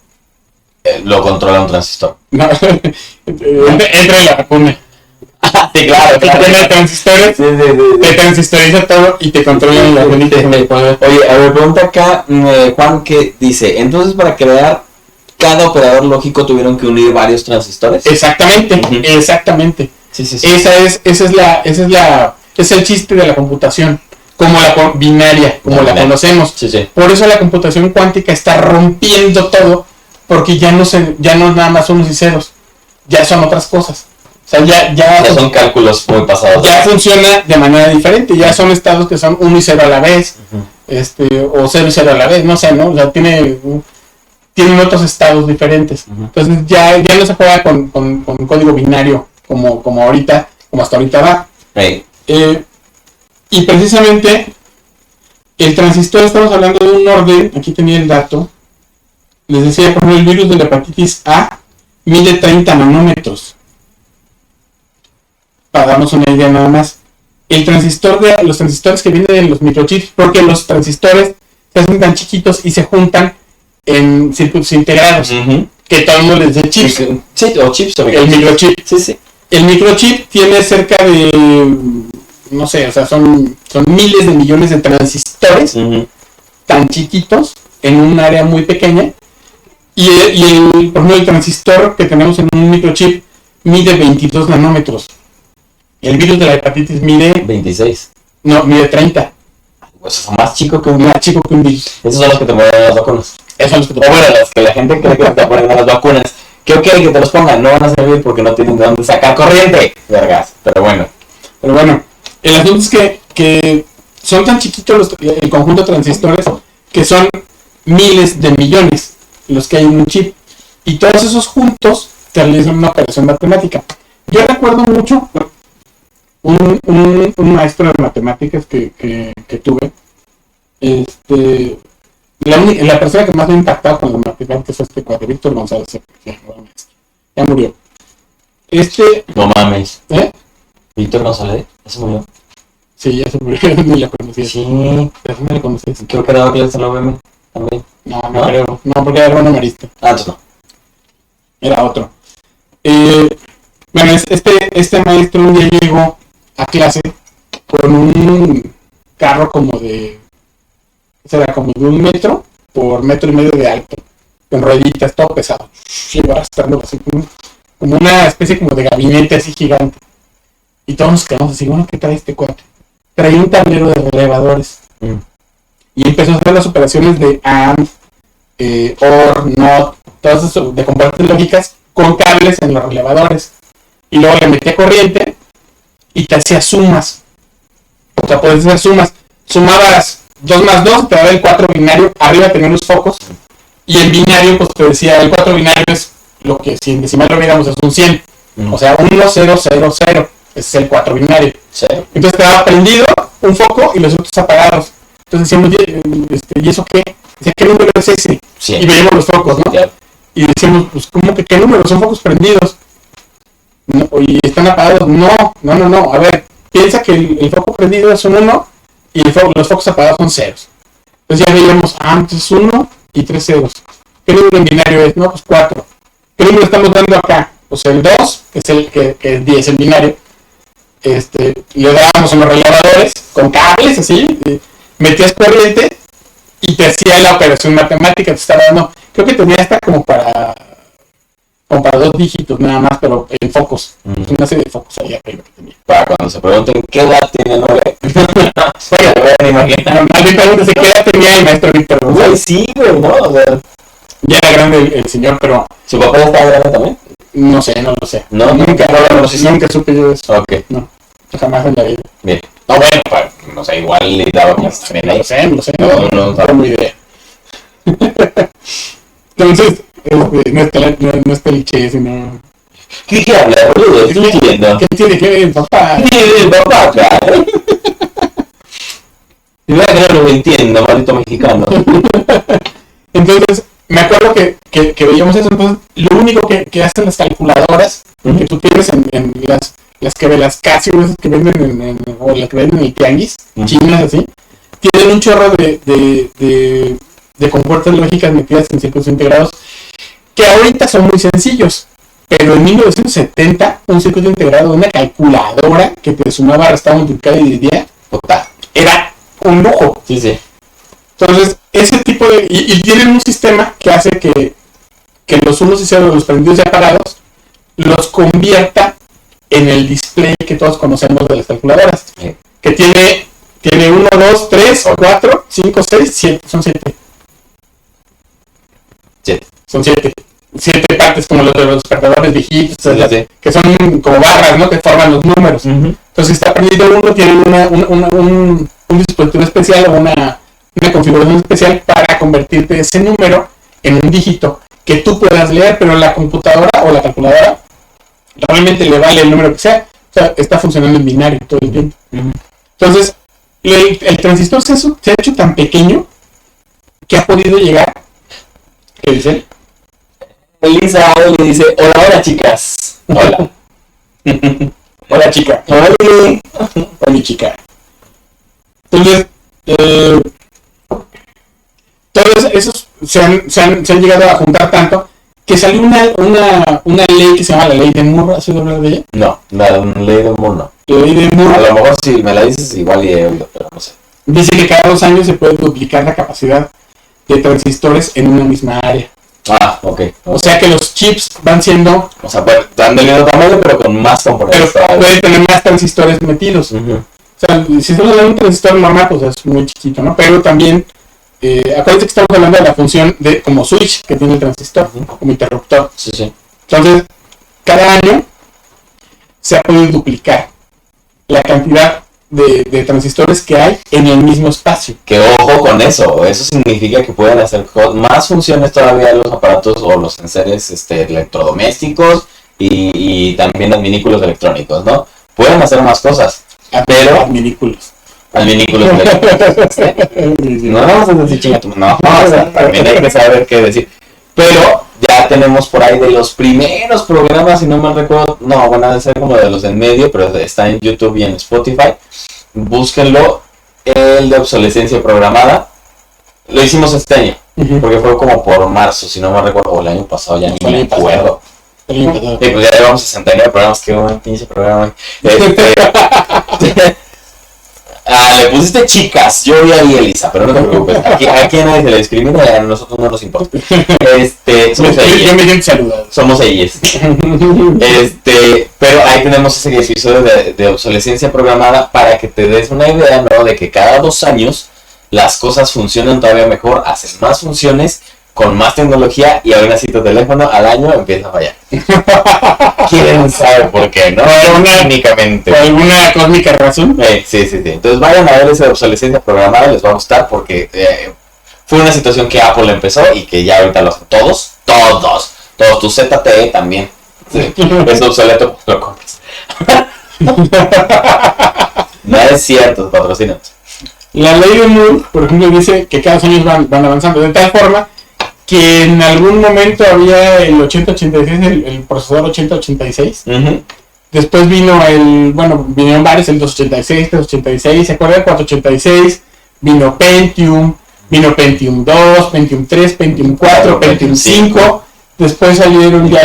lo controla un transistor. No, entra en la vacuna. Sí, claro. Tiene transistores, te transistoriza todo y te controla la vacuna. Oye, a ver, pregunta acá, Juan, que dice, entonces para crear cada operador lógico tuvieron que unir varios transistores. Exactamente, exactamente. Sí. Ese es el chiste de la computación, como la binaria, como la conocemos. Sí. Por eso la computación cuántica está rompiendo todo, porque ya no nada más unos y ceros, ya son otras cosas. O sea, ya son cálculos muy pasados. Ya funciona de manera diferente, ya son estados que son 1 y 0 a la vez, o 0 y 0 a la vez, no sé, ¿no? O sea, tienen otros estados diferentes. Entonces ya no se juega con código binario como ahorita, como hasta ahorita va. Hey. Y precisamente el transistor, estamos hablando de un orden, aquí tenía el dato, les decía, por ejemplo, el virus de la hepatitis A mide 30 nanómetros. Para darnos una idea nada más. Los transistores que vienen de los microchips, porque los transistores se hacen tan chiquitos y se juntan en circuitos integrados, que todo el mundo les dice chips. Sí, o chips. El microchip. Sí. El microchip tiene cerca de, no sé, o sea, son miles de millones de transistores tan chiquitos en un área muy pequeña. Y por ejemplo, el transistor que tenemos en un microchip mide 22 nanómetros. El virus de la hepatitis mide 26. No, mide 30. Pues son más chicos que más chico que un virus. Esos son los que te ponen las vacunas. Esos son los que te ponen. O bueno, los que la gente cree que te ponen las vacunas. Que ok, que te los pongan, no van a servir porque no tienen de dónde sacar corriente. Vergas. Pero bueno, el asunto es que son tan chiquitos el conjunto de transistores que son miles de millones los que hay en un chip. Y todos esos juntos te realizan una operación matemática. Yo recuerdo mucho un maestro de matemáticas que tuve. La persona que más me ha impactado con las matemáticas fue este cuate, Víctor González. Ya murió. No mames. ¿Víctor González? ¿Ya se murió? Sí, ya se murió. Ni la conocía. Sí. Pero no la conocías. Creo que daba clases en la UVM también. No creo. No, porque era hermano marista. Entonces no. Era otro. Bueno, este maestro un día llegó a clase con un carro como de 1 metro por 1,5 metros de alto, con rueditas, todo pesado, llegó arrastrando así como una especie como de gabinete así gigante, y todos nos quedamos así, bueno, ¿qué trae este cuate? Trae un tablero de relevadores, y empezó a hacer las operaciones de AND, OR, NOT, todas esas de componentes lógicas con cables en los relevadores, y luego le metía corriente y te hacía sumas. O sea, puedes hacer sumas. Sumabas 2 más 2, te daba el 4 binario. Arriba tenía los focos. Y en binario, pues te decía, el 4 binario es lo que, si en decimal lo viéramos, es un 100. O sea, 1, 0, 0, 0. Ese es el 4 binario. Entonces te daba prendido un foco y los otros apagados. Entonces decíamos, ¿y eso qué? Dice, ¿qué número es ese? Y veíamos los focos, ¿no? Y decíamos, pues, ¿cómo que qué número? Son focos prendidos. No, y están apagados. No. A ver, piensa que el foco prendido es un 1 y los focos apagados son ceros. Entonces ya veíamos, entonces 1 y 3 ceros. ¿Qué número en binario es? No, pues 4. ¿Qué número estamos dando acá? Pues el 2, que es el que es 10 en binario. Le dábamos en los relevadores con cables así, metías corriente y te hacía la operación matemática. Te estaba dando, creo que tenía hasta como para 2 dígitos nada más, pero en focos. Una serie de focos ahí arriba que tenía. Para cuando se pregunten qué edad tiene el 9. Normalmente pregúntase qué edad tenía el maestro Víctor González. Sí, güey, ¿no? O sea, ya era grande el señor, pero... ¿Su papá ya estaba grande también? No sé. No, nunca supe yo de eso. Ok. No. Jamás en la vida. Bien. No, bueno, pues, no sé, igual le daba clases también ahí. Lo sé, no tengo idea. Entonces, no es peliche, sino... ¿Qué habla, boludo? Estoy entiendo. ¿Qué tiene que ver el papá? ¿Qué tiene el papá acá? Y verdad que no lo entiendo, maldito mexicano. Entonces, me acuerdo que veíamos eso. Entonces, lo único que hacen las calculadoras que tú tienes en las Casio, esas que venden o las que venden en el tianguis, chinas así, tienen un chorro de compuertas lógicas metidas en circuitos integrados que ahorita son muy sencillos. Pero en 1970, un circuito integrado de una calculadora que te sumaba, restaba, multiplicaba y dividía, era un lujo. Sí, sí. Entonces, ese tipo de... Y tienen un sistema que hace que los unos y ceros, los prendidos y apagados, los convierta en el display que todos conocemos de las calculadoras. Sí. Que tiene 1, 2, 3, 4, 5, 6, 7. Son 7. Son 7. 7 partes como los de los despertadores viejitos, que son como barras, ¿no? Que forman los números. Entonces, si está prendido uno, tiene un dispositivo especial o una configuración especial para convertirte ese número en un dígito que tú puedas leer, pero la computadora o la calculadora realmente le vale el número que sea. O sea, está funcionando en binario todo el tiempo. Entonces, el transistor se ha hecho tan pequeño que ha podido llegar... ¿Qué dice? Elisa le dice, hola chicas. Hola. Hola chica. Hola. Hola chica. Entonces, todos esos se han llegado a juntar tanto que salió una ley que se llama la ley de Moore. ¿Has oído hablar de ella? No, la ley de Moore no. La ley de Moore. A lo mejor si me la dices igual y he oído, pero no sé. Dice que cada 2 años se puede duplicar la capacidad de transistores en una misma área. Ah, ok. O sea que los chips van siendo... O sea, pues, están del mismo tamaño, pero con más componentes. Pero pueden tener más transistores metidos. O sea, si estamos hablando de un transistor normal, pues es muy chiquito, ¿no? Pero también, acuérdense que estamos hablando de la función de como switch que tiene el transistor, como interruptor. Sí, sí. Entonces, cada año se ha podido duplicar la cantidad de transistores que hay en el mismo espacio. Que ojo con eso, eso significa que pueden hacer más funciones todavía los aparatos o los enseres electrodomésticos y también adminículos electrónicos, ¿no? Pueden hacer más cosas, pero... Adminículos. Adminículos electrónicos. No vamos a decir chinga tu... No, o sea, también hay que saber qué decir. Pero ya tenemos por ahí de los primeros programas, si no mal recuerdo, no, van a ser como de los del medio, pero está en YouTube y en Spotify. Búsquenlo, el de obsolescencia programada. Lo hicimos este año, porque fue como por marzo, si no mal recuerdo, o el año pasado, ya ni me acuerdo. Y pues ya llevamos 69 programas, que buen pinche programa. Le pusiste chicas, yo vi ahí Elisa, pero no te preocupes, aquí a nadie se le discrimina y a nosotros no nos importa. Somos yo me siento saludado. Somos ellos. Pero ahí tenemos ese episodio de obsolescencia programada para que te des una idea, ¿no? De que cada 2 años las cosas funcionan todavía mejor, haces más funciones con más tecnología y aún así tu teléfono al año empieza a fallar. ¿Quién sabe por qué? ¿No? Técnicamente. ¿Por alguna cósmica razón? Sí. Entonces vayan a ver esa obsolescencia programada, les va a gustar porque fue una situación que Apple empezó y que ya ahorita lo hacen todos. Tu ZTE también. Sí. Es obsoleto, lo compras. No es cierto, patrocínanos. La ley de Moore, por ejemplo, dice que cada 2 años van avanzando de tal forma que en algún momento había el 8086, el procesador 8086. Después vinieron varios, el 286, 386, ¿se acuerdan? 486, vino Pentium 2, Pentium 3, Pentium 4, Pentium 5. Después salieron ya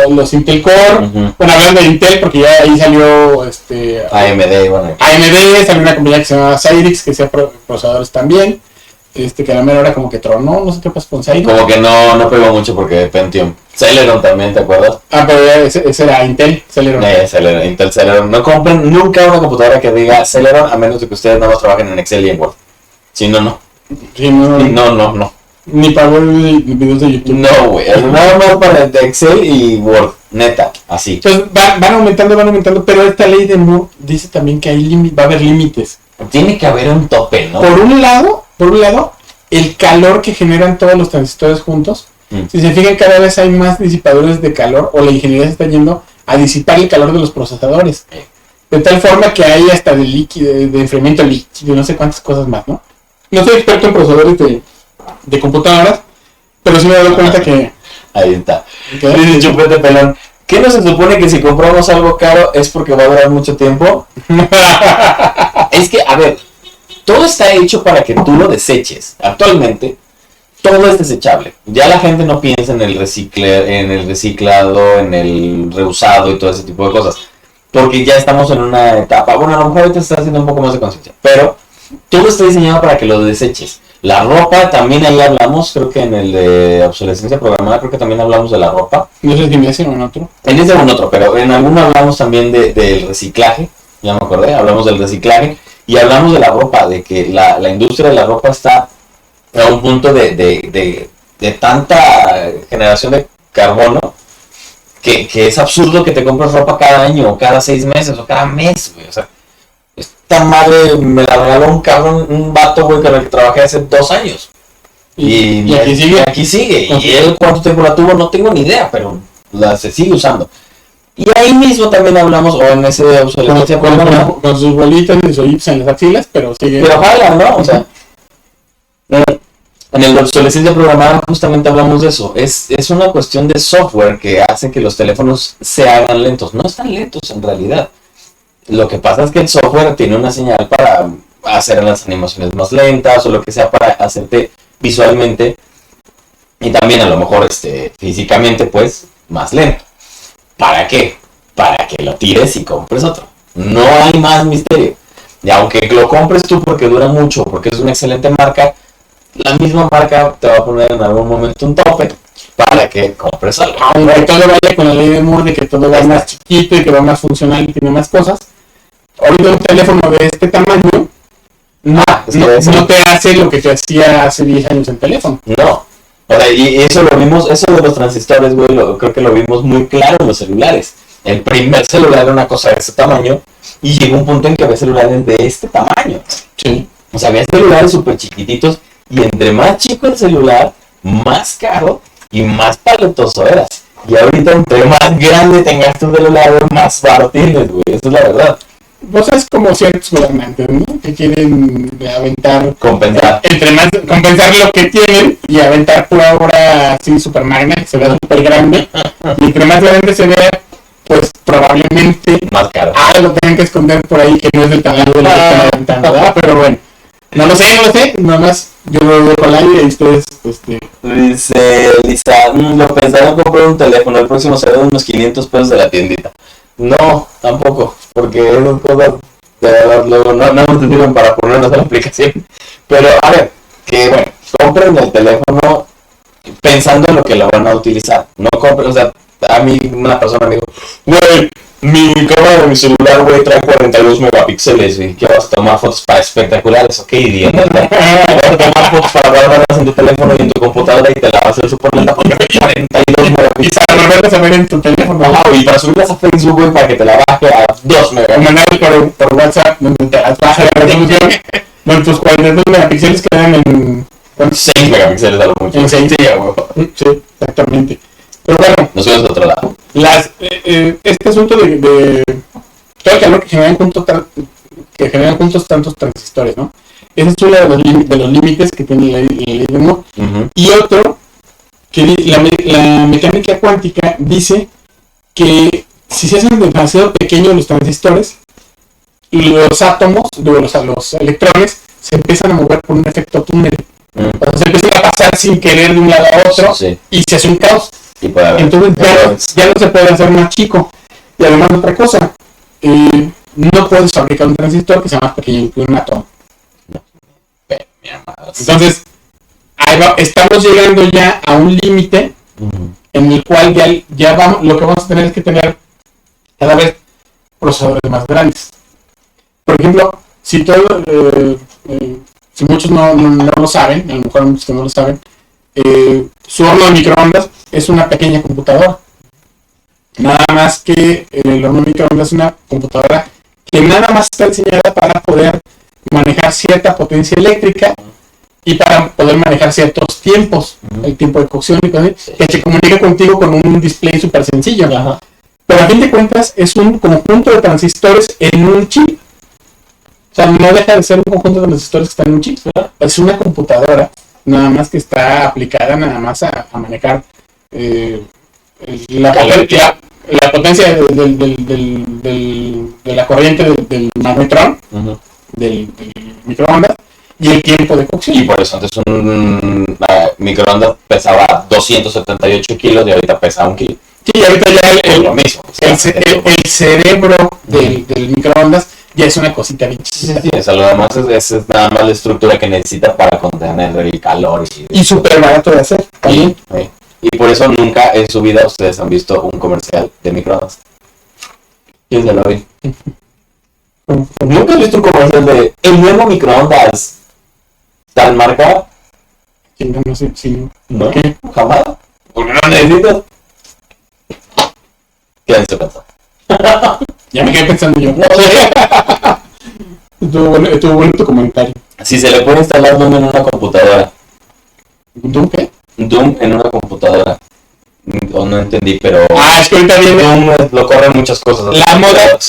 los Intel Core. Bueno, hablando de Intel, porque ya ahí salió AMD, bueno. AMD, salió una compañía que se llama Cyrix, que hacía procesadores también. Que a la mera hora como que tronó, no sé qué pasa con Cyrix. Como que no pegó mucho porque Pentium. Celeron también, ¿te acuerdas? Pero ese era Intel, Celeron. Intel Celeron. No compren nunca una computadora que diga Celeron a menos de que ustedes nada más trabajen en Excel y en Word. Si no, no. Sí, no. Ni para ver videos de YouTube. No, güey. Nada más para el de Excel y Word. Neta, así. Entonces van aumentando, pero esta ley de Moore dice también que va a haber límites. Tiene que haber un tope, ¿no? Por un lado, el calor que generan todos los transistores juntos. Si se fijan, cada vez hay más disipadores de calor, o la ingeniería se está yendo a disipar el calor de los procesadores. De tal forma que hay hasta de líquido, de enfriamiento líquido, no sé cuántas cosas más, ¿no? No soy experto en procesadores de computadoras, pero sí me he dado cuenta que... Ahí está. Dice Chupete Pelón, ¿qué no se supone que si compramos algo caro es porque va a durar mucho tiempo? Es que, a ver, todo está hecho para que tú lo deseches. Actualmente, todo es desechable. Ya la gente no piensa en el reciclado, en el reusado y todo ese tipo de cosas. Porque ya estamos en una etapa, bueno, a lo mejor ahorita se está haciendo un poco más de conciencia, pero todo está diseñado para que lo deseches. La ropa, también ahí hablamos, creo que en el de obsolescencia programada, creo que también hablamos de la ropa. No sé si en ese o en otro. En ese o en otro, pero en alguno hablamos también del reciclaje, ya me acordé, hablamos del reciclaje y hablamos de la ropa, de que la industria de la ropa está a un punto de tanta generación de carbono que es absurdo que te compres ropa cada año, o cada 6 meses, o cada mes, güey. O sea, esta madre me la regaló un cabrón, un vato, güey, con el que trabajé hace 2 años. Y aquí sigue. Y él cuánto tiempo la tuvo, no tengo ni idea, pero se sigue usando. Y ahí mismo también hablamos, o en ese obsolescencia con sus bolitas y sus hips en las axilas, pero sigue. Pero jala, ¿no? O sea, en el obsolescencia programada justamente hablamos de eso. Es una cuestión de software que hace que los teléfonos se hagan lentos. No están lentos en realidad. Lo que pasa es que el software tiene una señal para hacer las animaciones más lentas o lo que sea para hacerte visualmente y también a lo mejor físicamente pues más lento. ¿Para qué? Para que lo tires y compres otro. No hay más misterio. Y aunque lo compres tú porque dura mucho, porque es una excelente marca, la misma marca te va a poner en algún momento un tope para que compres algo. Aunque todo vaya con la ley de Moore de que todo va más chiquito y que va más funcional y tiene más cosas, ahorita un teléfono de este tamaño no te hace lo que te hacía hace 10 años en teléfono. No. O sea, y eso lo vimos, eso de los transistores, güey, creo que lo vimos muy claro en los celulares. El primer celular era una cosa de este tamaño y llegó un punto en que había celulares de este tamaño. Sí. O sea, había celulares súper chiquititos y entre más chico el celular, más caro y más paletoso eras. Y ahorita entre más grande tengas tu celular, más barato tienes, güey. Eso es la verdad. Vos sabes como ciertos gobernantes, ¿no? Que quieren aventar... Compensar. Compensar lo que tienen y aventar pura obra así super magna, que se vea súper grande. Y entre más grande se vea, pues probablemente... Más caro. Lo tienen que esconder por ahí que no es del tamaño de lo que están aventando, ¿verdad? Pero bueno. No lo sé, nada más yo lo dejo al aire y ustedes, Dice Lisa, lo pensaron comprar un teléfono, el próximo será de unos 500 pesos de la tiendita. No, tampoco, porque esas cosas de verdad luego no te sirven para ponernos a la aplicación. Pero a ver, que bueno, compren el teléfono pensando en lo que lo van a utilizar. No compren, o sea, a mí una persona me dijo, güey, mi cámara de mi celular, güey, trae 42 megapíxeles, y que vas a tomar fotos para espectaculares, ok, idiota, ¿no? Vas a tomar fotos para guardarlas en tu teléfono y en tu computadora y te la vas a hacer súper lenta porque 42 megapíxeles. Y para volverlas a ver en tu teléfono. Y para subirlas a Facebook, güey, para que te la baje a 2 megapíxeles. O mandarlo por WhatsApp, donde te las baja la resolución, donde tus 42 megapíxeles quedan en... 6 megapíxeles a lo mucho. En 6, güey. Sí, exactamente. Pero bueno, nos vemos de otro lado. Este asunto de todo el calor que generan juntos tantos transistores, ¿no? Ese es uno de los límites que tiene la ley de Moore. Y otro, que la mecánica cuántica dice que si se hacen demasiado pequeños los transistores, los átomos, los electrones, se empiezan a mover por un efecto túnel. O sea, se empiezan a pasar sin querer de un lado a otro y se hace un caos. Entonces ya no se puede hacer más chico. Y además otra cosa, no puedes fabricar un transistor que sea más pequeño que un átomo. Entonces estamos llegando ya a un límite en el cual ya vamos, lo que vamos a tener es que tener cada vez procesadores más grandes. Por ejemplo, si muchos no lo saben, a lo mejor muchos que no lo saben, su horno de microondas es una pequeña computadora. Nada más que el horno de microondas es una computadora que nada más está diseñada para poder manejar cierta potencia eléctrica y para poder manejar ciertos tiempos, el tiempo de cocción y cosas así, que se comunica contigo con un display súper sencillo. Ajá. Pero a fin de cuentas es un conjunto de transistores en un chip. O sea, no deja de ser un conjunto de transistores que están en un chip, ¿verdad? Es una computadora, nada más que está aplicada nada más a manejar la potencia de la corriente del magnetron, del microondas, y el tiempo de cocción. Y por eso antes un microondas pesaba 278 kilos y ahorita pesa 1 kilo. Sí, ahorita ya lo mismo. El cerebro del microondas ya es una cosita bien chiquita. Sí, eso lo demás es nada más la estructura que necesita para contener el calor. Y súper barato de hacer también. Y por eso nunca en su vida ustedes han visto un comercial de microondas. ¿Quién se lo vi? ¿Nunca has visto un comercial de el nuevo microondas tal marca? Sí, no sé, sí. ¿No? ¿Qué? ¿Jamás? Porque no necesitas. Quédense pensando. Ya me quedé pensando yo. Estuvo bueno tu comentario. Si se le puede instalar Doom en una computadora. ¿Doom qué? Doom en una computadora. O no entendí, pero... Es que ahorita viene... Doom lo corren muchas cosas.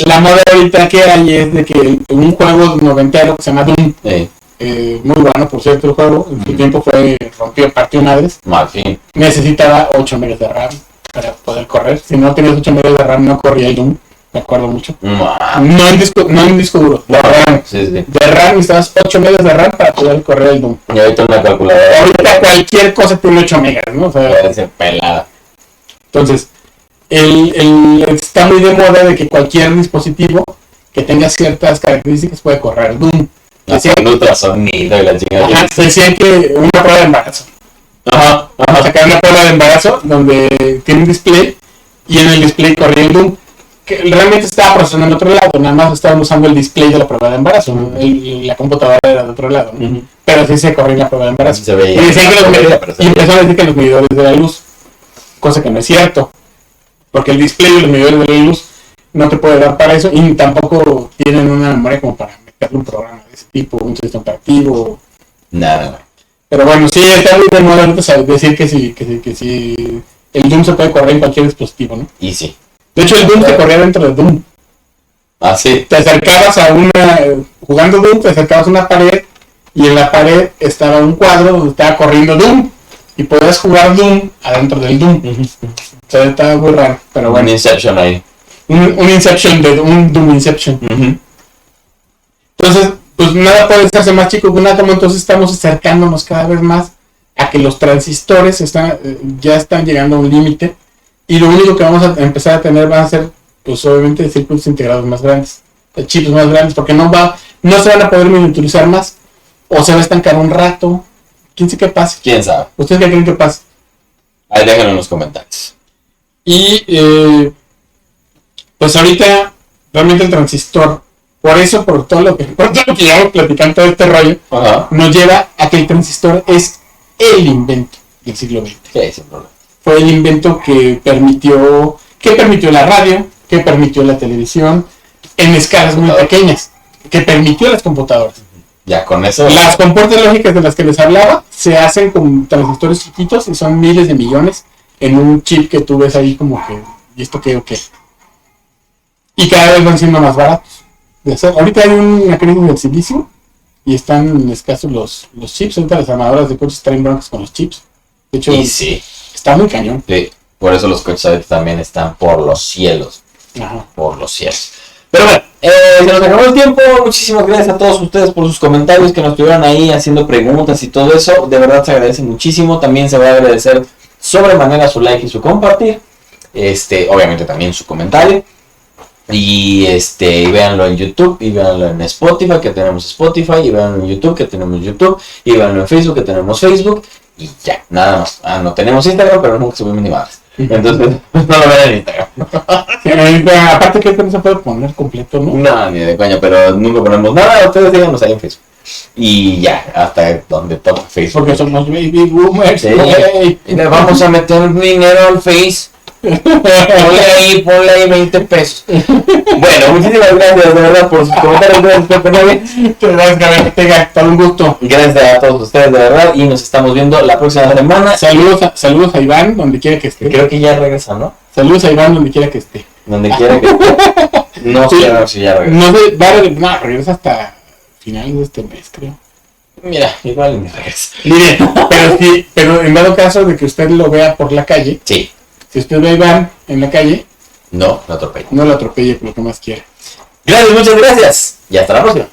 La moda ahorita que hay es de que un juego noventero que se llama Doom, muy bueno por cierto el juego, en su tiempo partió madres. Mal fin. Necesitaba 8 megas de RAM para poder correr. Si no tenías 8 megas de RAM no corría el Doom, me acuerdo mucho. No en disco duro, de RAM. Sí. De RAM necesitabas 8 megas de RAM para poder correr el Doom. Y ahorita una calculadora. Ahorita cualquier cosa tiene 8 megas, ¿no? O sea, puede ser pelada. Entonces, está muy de moda de que cualquier dispositivo que tenga ciertas características puede correr Doom. Con ultrasonido y la chingada. Decían que una prueba de embarazo. Sacar una prueba de embarazo donde tiene un display y en el display corría el Doom. Que realmente estaba procesando en otro lado, nada más estaban usando el display de la prueba de embarazo. La computadora era de otro lado. Pero sí se corría la prueba de embarazo. Se veía. Y empezaron a decir que los medidores de la luz, cosa que no es cierto, porque el display y los medidores de la luz no te puede dar para eso y tampoco tienen una memoria como para meterle un programa de ese tipo, un sistema operativo. Nada. Pero bueno, sí, está muy de moda ahorita decir que sí, el Doom se puede correr en cualquier dispositivo, ¿no? Y sí. De hecho, el Doom se corría dentro de Doom. Sí. Te acercabas jugando Doom, te acercabas a una pared y en la pared estaba un cuadro donde estaba corriendo Doom. Y podías jugar Doom adentro del Doom. O sea, estaba muy raro, pero bueno. Un Inception ahí. Un Inception un Doom Inception. Entonces, pues nada puede hacerse más chico que un átomo, entonces estamos acercándonos cada vez más a que los transistores ya están llegando a un límite y lo único que vamos a empezar a tener van a ser, pues obviamente, circuitos integrados más grandes, chips más grandes, porque no se van a poder miniaturizar más, o se va a estancar un rato. ¿Quién sabe qué pasa? ¿Quién sabe? ¿Ustedes qué creen que pasa? Ahí déjenlo en los comentarios. Y pues ahorita realmente el transistor, por todo lo que llevamos platicando todo este rollo, nos lleva a que el transistor es el invento del siglo XX. Sí, sin problema. Fue el invento que permitió la radio, que permitió la televisión en escalas muy pequeñas, que permitió las computadoras. Ya con eso. Las compuertas lógicas de las que les hablaba se hacen con transistores chiquitos y son miles de millones en un chip que tú ves ahí como que, ¿y esto qué o qué? Y cada vez van siendo más baratos de hacer. Ahorita hay una crisis del silicio y están escasos los chips. Ahorita las armadoras de coches traen broncas con los chips. De hecho, sí. Está muy cañón. Sí, por eso los coches ahorita también están por los cielos. Por los cielos. Pero bueno, se nos acabó el tiempo. Muchísimas gracias a todos ustedes por sus comentarios, que nos estuvieron ahí haciendo preguntas y todo eso. De verdad se agradece muchísimo. También se va a agradecer sobremanera su like y su compartir. Obviamente también su comentario. Y véanlo en YouTube, y véanlo en Spotify, que tenemos Spotify, y véanlo en YouTube, que tenemos YouTube, y véanlo en Facebook, que tenemos Facebook, y ya, nada más. No tenemos Instagram, pero nunca subimos ni más. Entonces, no lo vean en Instagram. Aparte que no se puede poner completo, ¿no? No, ni de coña, pero nunca ponemos nada. Ustedes díganos ahí en Facebook. Y ya, hasta donde toca Facebook. Porque somos baby boomers. Sí. Güey. Y le vamos a meter dinero al Face. Ponle ahí 20 pesos. Bueno, muchísimas gracias de verdad por sus comentarios. Gracias, Pepe Nave. Gracias, Gabriel Ortega, todo un gusto. Gracias a todos ustedes de verdad. Y nos estamos viendo la próxima semana. Saludos a Iván, donde quiera que esté. Creo que ya regresa, ¿no? Saludos a Iván, donde quiera que esté. Donde quiera que esté. No Sí. sé si ya regresa. No sé, regresa hasta finales de este mes, creo. Mira, igual me regresa. Mire, pero en dado caso de que usted lo vea por la calle, Sí. si usted ve a Iván en la calle, No, no atropello. no lo atropelle por lo que más quiera. Gracias, muchas gracias. Y hasta la próxima.